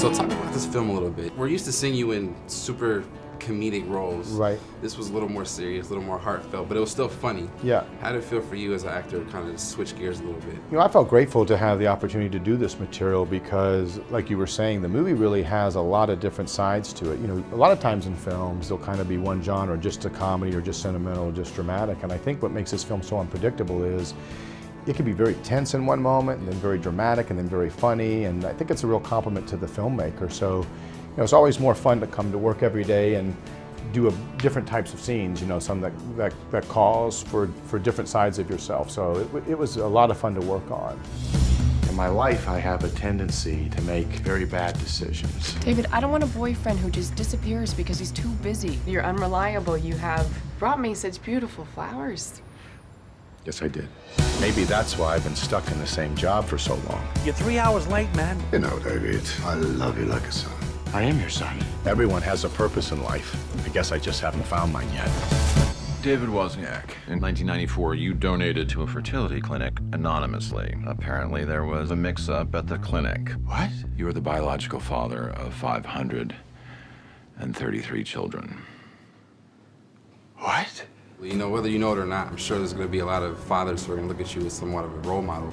So talk about this film a little bit. We're used to seeing you in super comedic roles. Right. This was a little more serious, a little more heartfelt, but it was still funny. Yeah. How did it feel for you as an actor to kind of switch gears a little bit? You know, I felt grateful to have the opportunity to do this material because, like you were saying, the movie really has a lot of different sides to it. You know, a lot of times in films, there'll kind of be one genre, just a comedy or just sentimental or just dramatic. And I think what makes this film so unpredictable is it can be very tense in one moment and then very dramatic and then very funny. And I think it's a real compliment to the filmmaker. So, you know, it's always more fun to come to work every day and do different types of scenes, you know, some that calls for different sides of yourself. So it was a lot of fun to work on. In my life, I have a tendency to make very bad decisions. David, I don't want a boyfriend who just disappears because he's too busy. You're unreliable. You have brought me such beautiful flowers. Yes, I did. Maybe that's why I've been stuck in the same job for so long. You're 3 hours late, man. You know, David, I love you like a son. I am your son. Everyone has a purpose in life. I guess I just haven't found mine yet. David Wozniak, in 1994, you donated to a fertility clinic anonymously. Apparently, there was a mix-up at the clinic. What? You were the biological father of 533 children. What? You know, whether you know it or not, I'm sure there's going to be a lot of fathers who are going to look at you as somewhat of a role model.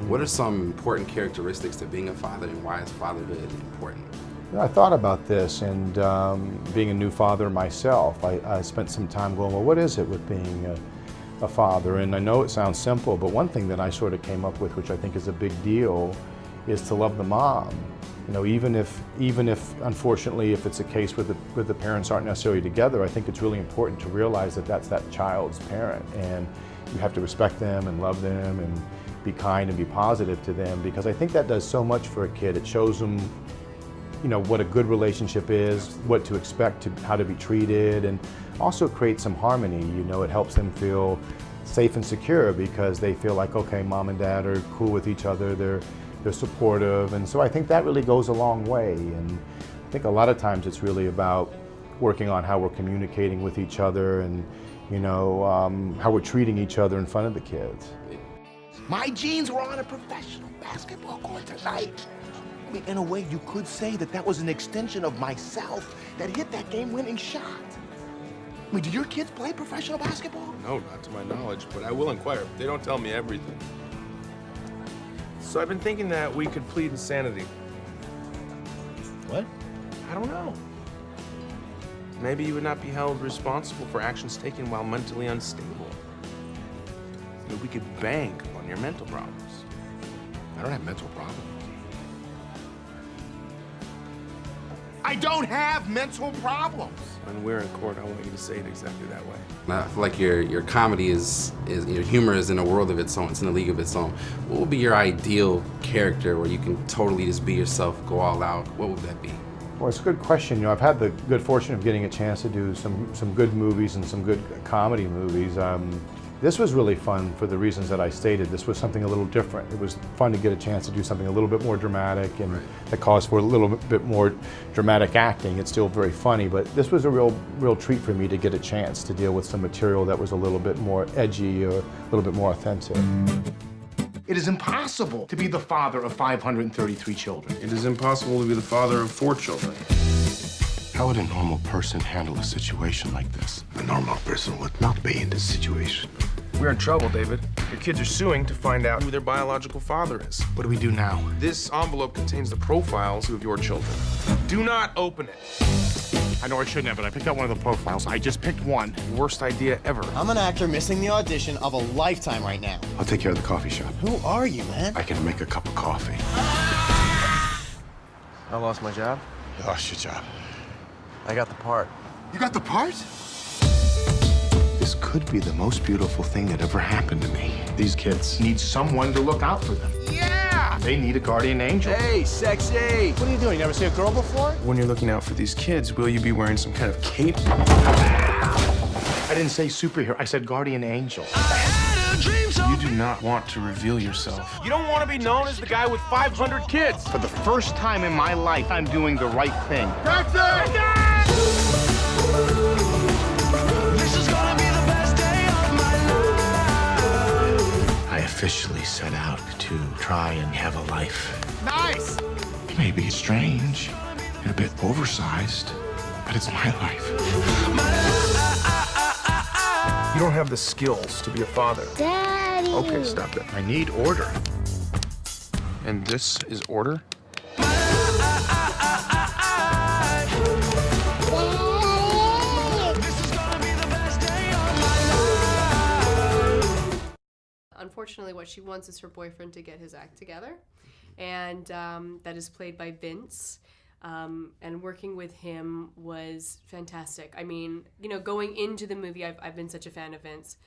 What are some important characteristics to being a father, and why is fatherhood important? You know, I thought about this, and being a new father myself, I spent some time going, well, what is it with being a father? And I know it sounds simple, but one thing that I sort of came up with, which I think is a big deal, is to love the mom. You know, even if unfortunately, if it's a case where the parents aren't necessarily together, I think it's really important to realize that that's that child's parent, and you have to respect them and love them and be kind and be positive to them, because I think that does so much for a kid. It shows them, you know, what a good relationship is, what to expect, how to be treated, and also create some harmony. You know, it helps them feel safe and secure because they feel like, okay, mom and dad are cool with each other, they're supportive, and so I think that really goes a long way. And I think a lot of times it's really about working on how we're communicating with each other and, you know, how we're treating each other in front of the kids. My jeans were on a professional basketball court tonight. I mean, in a way, you could say that that was an extension of myself that hit that game-winning shot. I mean, do your kids play professional basketball? No, not to my knowledge, but I will inquire. They don't tell me everything. So I've been thinking that we could plead insanity. What? I don't know. Maybe you would not be held responsible for actions taken while mentally unstable. Maybe we could bank on your mental problems. I don't have mental problems. I don't have mental problems. When we're in court, I want you to say it exactly that way. I feel like your comedy is your humor is in a world of its own. It's in a league of its own. What would be your ideal character where you can totally just be yourself, go all out? What would that be? Well, it's a good question. You know, I've had the good fortune of getting a chance to do some good movies and some good comedy movies. This was really fun for the reasons that I stated. This was something a little different. It was fun to get a chance to do something a little bit more dramatic and that calls for a little bit more dramatic acting. It's still very funny, but this was a real treat for me to get a chance to deal with some material that was a little bit more edgy or a little bit more authentic. It is impossible to be the father of 533 children. It is impossible to be the father of 4 children. How would a normal person handle a situation like this? A normal person would not be in this situation. We're in trouble, David. Your kids are suing to find out who their biological father is. What do we do now? This envelope contains the profiles of your children. Do not open it. I know I shouldn't have, but I picked out one of the profiles. I just picked one. Worst idea ever. I'm an actor missing the audition of a lifetime right now. I'll take care of the coffee shop. Who are you, man? I can make a cup of coffee. I lost my job. You lost your job. I got the part. You got the part? This could be the most beautiful thing that ever happened to me. These kids need someone to look out for them. Yeah! They need a guardian angel. Hey, sexy! What are you doing? You never see a girl before? When you're looking out for these kids, will you be wearing some kind of cape? I didn't say superhero. I said guardian angel. You do not want to reveal yourself. You don't want to be known as the guy with 500 kids. For the first time in my life, I'm doing the right thing. This is gonna be the best day of my life. I officially set out to try and have a life. Nice! Maybe it's strange and a bit oversized, but it's my life. You don't have the skills to be a father. Daddy! Okay, stop it. I need order. And this is order? Unfortunately, what she wants is her boyfriend to get his act together, and that is played by Vince. And working with him was fantastic. I mean, you know, going into the movie, I've been such a fan of Vince.